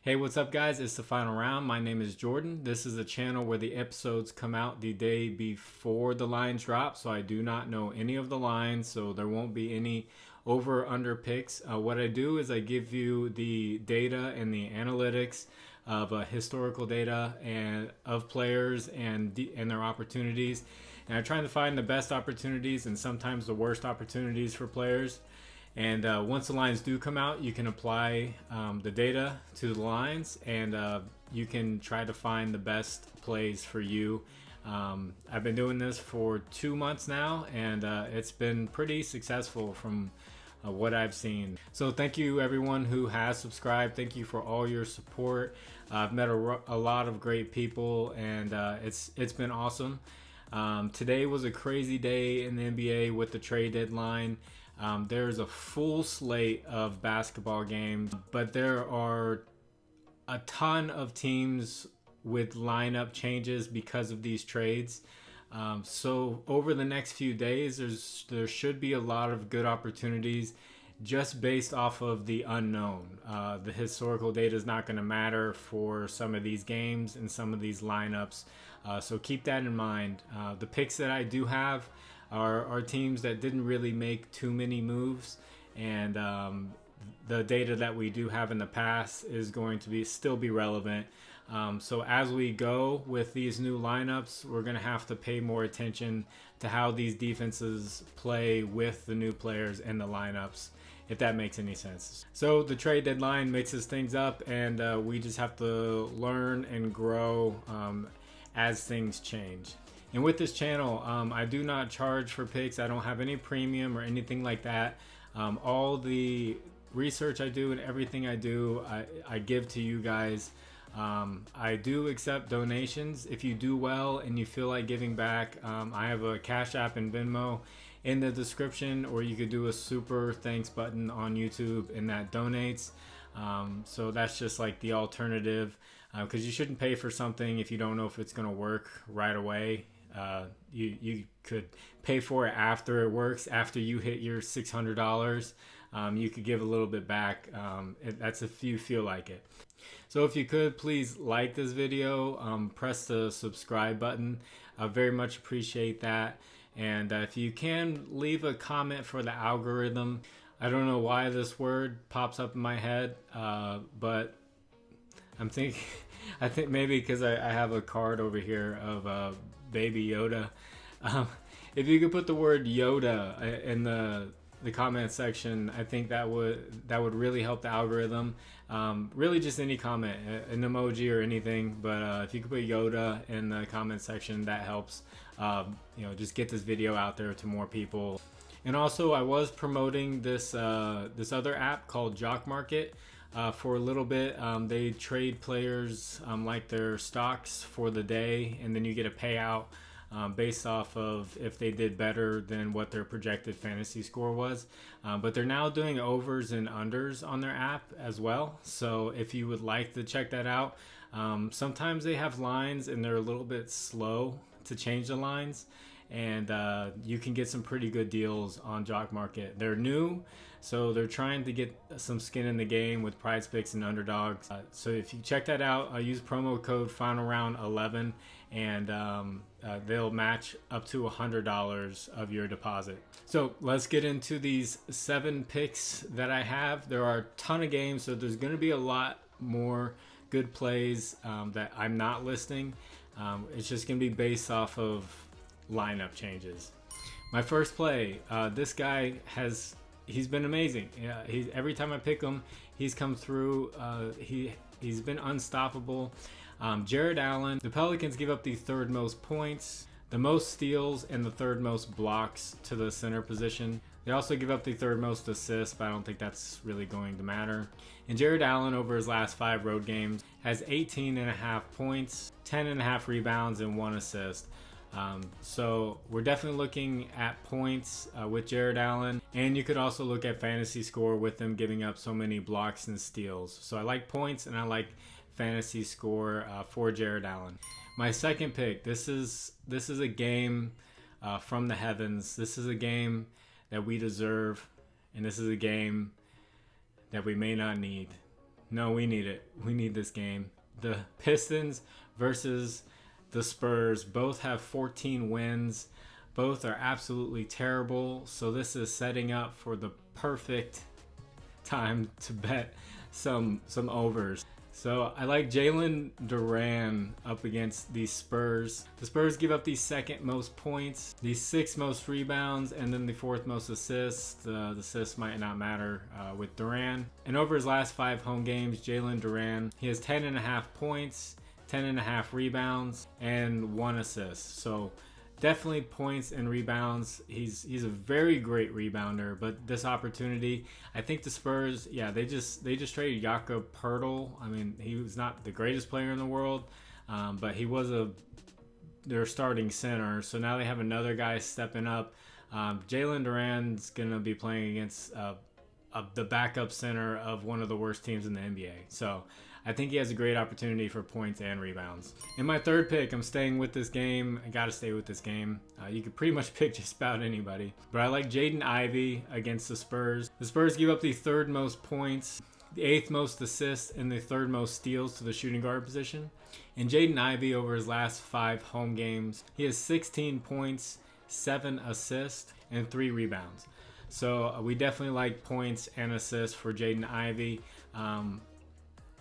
Hey, what's up guys? It's the final round. My name is Jordan. This is a channel where the episodes come out the day before the lines drop, so I do not know any of the lines, so there won't be any over or under picks. What I do is I give you the data and the analytics of historical data and of players and their opportunities, and I try to find the best opportunities and sometimes the worst opportunities for players. And once the lines do come out, you can apply the data to the lines, and you can try to find the best plays for you. I've been doing this for 2 months now, and it's been pretty successful from what I've seen. So thank you everyone who has subscribed. Thank you for all your support. I've met a lot of great people, and it's been awesome. Today was a crazy day in the NBA with the trade deadline. There's a full slate of basketball games, but there are a ton of teams with lineup changes because of these trades. So over the next few days, there should be a lot of good opportunities just based off of the unknown. The historical data is not going to matter for some of these games and some of these lineups. So keep that in mind. The picks that I do have are teams that didn't really make too many moves, and the data that we do have in the past is going to still be relevant. So as we go with these new lineups, we're going to have to pay more attention to how these defenses play with the new players in the lineups, if that makes any sense. So the trade deadline mixes things up, and we just have to learn and grow as things change. And with this channel, I do not charge for picks. I don't have any premium or anything like that. All the research I do and everything I do, I give to you guys. I do accept donations. If you do well and you feel like giving back, I have a Cash App and Venmo in the description, or you could do a super thanks button on YouTube, and that donates. So that's just like the alternative, because you shouldn't pay for something if you don't know if it's going to work right away. You could pay for it after it works, after you hit your $600. You could give a little bit back. That's if you feel like it. So if you could, please like this video, press the subscribe button. I very much appreciate that. And if you can, leave a comment for the algorithm. I don't know why this word pops up in my head, but I'm thinking, I think maybe because I have a card over here of Baby Yoda. If you could put the word Yoda in the comment section, I think that would really help the algorithm. Really just any comment, an emoji or anything, but if you could put Yoda in the comment section, that helps just get this video out there to more people. And also, I was promoting this other app called Jock Market for a little bit. They trade players like their stocks for the day, and then you get a payout based off of if they did better than what their projected fantasy score was. But they're now doing overs and unders on their app as well. So if you would like to check that out, sometimes they have lines and they're a little bit slow to change the lines. And you can get some pretty good deals on Jock Market. They're new, so they're trying to get some skin in the game with Prizepicks and Underdogs. So if you check that out, I'll use promo code FINALROUND11, and they'll match up to $100 of your deposit. So let's get into these 7 picks that I have. There are a ton of games, so there's going to be a lot more good plays that I'm not listing. It's just going to be based off of lineup changes. My first play, this guy he's been amazing. Every time I pick him, he's come through. He's been unstoppable. Jared Allen. The Pelicans give up the 3rd most points, the most steals, and the 3rd most blocks to the center position. They also give up the 3rd most assists, but I don't think that's really going to matter. And Jared Allen, over his last 5 road games, has 18.5 points, 10.5 rebounds, and 1 assist. So we're definitely looking at points with Jared Allen, and you could also look at fantasy score with them giving up so many blocks and steals. So I like points and I like fantasy score for Jared Allen. My second pick, this is a game from the heavens. This is a game that we deserve, and this is a game that we may not need. No, we need it. We need this game. The Pistons versus the Spurs both have 14 wins. Both are absolutely terrible. So this is setting up for the perfect time to bet some overs. So I like Jalen Duran up against the Spurs. The Spurs give up the second most points, the sixth most rebounds, and then the fourth most assists. The assists might not matter with Duran. And over his last 5 home games, Jalen Duran, he has 10.5 points, 10.5 rebounds, and 1 assist. So definitely points and rebounds. He's a very great rebounder, but this opportunity, I think the Spurs, they just traded Jakob Poeltl. I mean, he was not the greatest player in the world, but he was their starting center. So now they have another guy stepping up. Jalen Duran's gonna be playing against the backup center of one of the worst teams in the NBA. So I think he has a great opportunity for points and rebounds. In my third pick, I'm staying with this game. I got to stay with this game. You could pretty much pick just about anybody. But I like Jaden Ivy against the Spurs. The Spurs give up the 3rd most points, the 8th most assists, and the 3rd most steals to the shooting guard position. And Jaden Ivy, over his last 5 home games, he has 16 points, 7 assists, and 3 rebounds. So we definitely like points and assists for Jaden Ivy.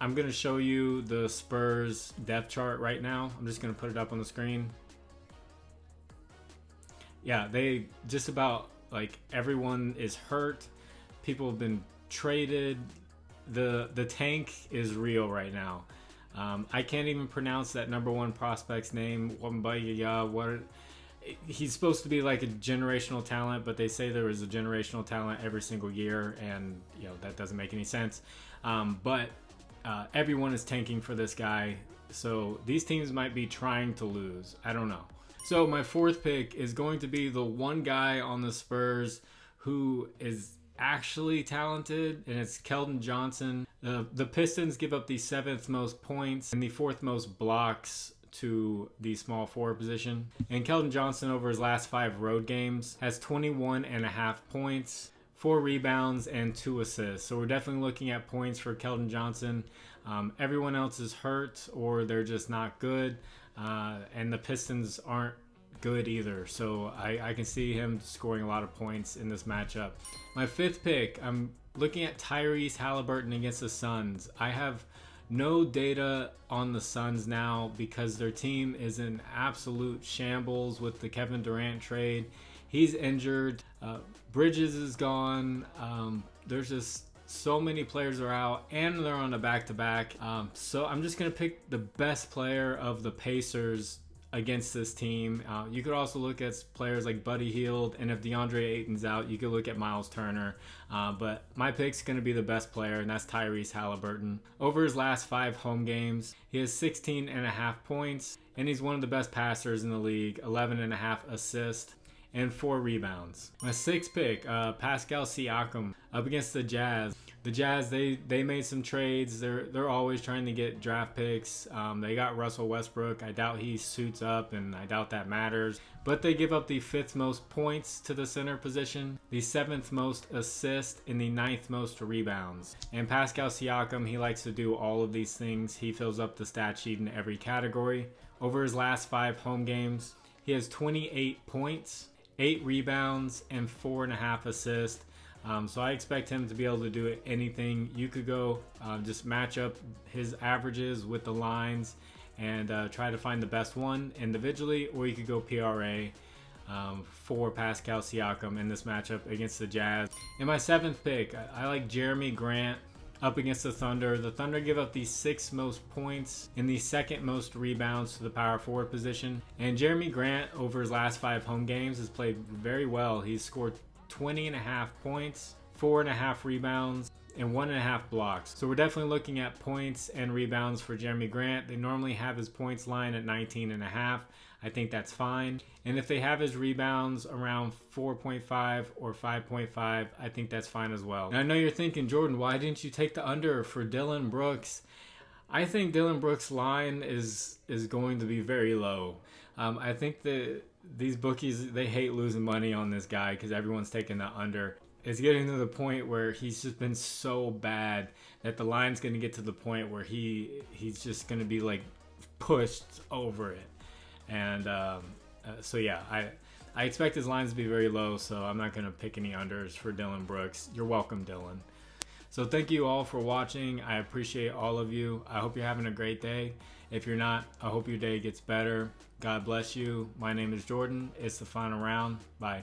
I'm going to show you the Spurs depth chart right now. I'm just going to put it up on the screen. Yeah, they just about, like, everyone is hurt. People have been traded. The tank is real right now. I can't even pronounce that number 1 prospect's name. He's supposed to be like a generational talent, but they say there is a generational talent every single year, and that doesn't make any sense. But everyone is tanking for this guy, so these teams might be trying to lose. I don't know. So my 4th pick is going to be the one guy on the Spurs who is actually talented, and it's Kelton Johnson. The Pistons give up the 7th most points and the 4th most blocks to the small forward position. And Kelton Johnson, over his last 5 road games, has 21.5 points, 4 rebounds, and 2 assists. So we're definitely looking at points for Kelton Johnson. Everyone else is hurt or they're just not good. And the Pistons aren't good either. So I can see him scoring a lot of points in this matchup. My 5th pick, I'm looking at Tyrese Haliburton against the Suns. I have no data on the Suns now because their team is in absolute shambles with the Kevin Durant trade. He's injured. Bridges is gone. There's just so many players are out, and they're on a back-to-back. So I'm just going to pick the best player of the Pacers against this team. You could also look at players like Buddy Hield, and if DeAndre Ayton's out, you could look at Miles Turner. But my pick's going to be the best player, and that's Tyrese Haliburton. Over his last 5 home games, he has 16.5 points, and he's one of the best passers in the league, 11.5 assists, and 4 rebounds. My 6th pick, Pascal Siakam up against the Jazz. The Jazz, they made some trades. They're always trying to get draft picks. They got Russell Westbrook. I doubt he suits up, and I doubt that matters. But they give up the 5th most points to the center position, the 7th most assists, and the 9th most rebounds. And Pascal Siakam, he likes to do all of these things. He fills up the stat sheet in every category. Over his last 5 home games, he has 28 points, 8 rebounds, and 4.5 assists. So I expect him to be able to do anything. You could go just match up his averages with the lines and try to find the best one individually, or you could go PRA for Pascal Siakam in this matchup against the Jazz. In my 7th pick, I like Jeremy Grant up against the Thunder. The Thunder give up the 6th most points and the 2nd most rebounds to the power forward position. And Jeremy Grant, over his last 5 home games, has played very well. He's scored 20.5 points, 4.5 rebounds, and 1.5 blocks. So we're definitely looking at points and rebounds for Jeremy Grant. They normally have his points line at 19.5. I think that's fine. And if they have his rebounds around 4.5 or 5.5, I think that's fine as well. And I know you're thinking, Jordan, why didn't you take the under for Dillon Brooks? I think Dillon Brooks' line is going to be very low. I think that these bookies, they hate losing money on this guy because everyone's taking the under. it's getting to the point where he's just been so bad that the line's going to get to the point where he's just going to be like pushed over it. And so yeah, I expect his lines to be very low, so I'm not going to pick any unders for Dylan Brooks. You're welcome, Dylan. So thank you all for watching. I appreciate all of you. I hope you're having a great day. If you're not, I hope your day gets better. God bless you. My name is Jordan. It's the final round. Bye.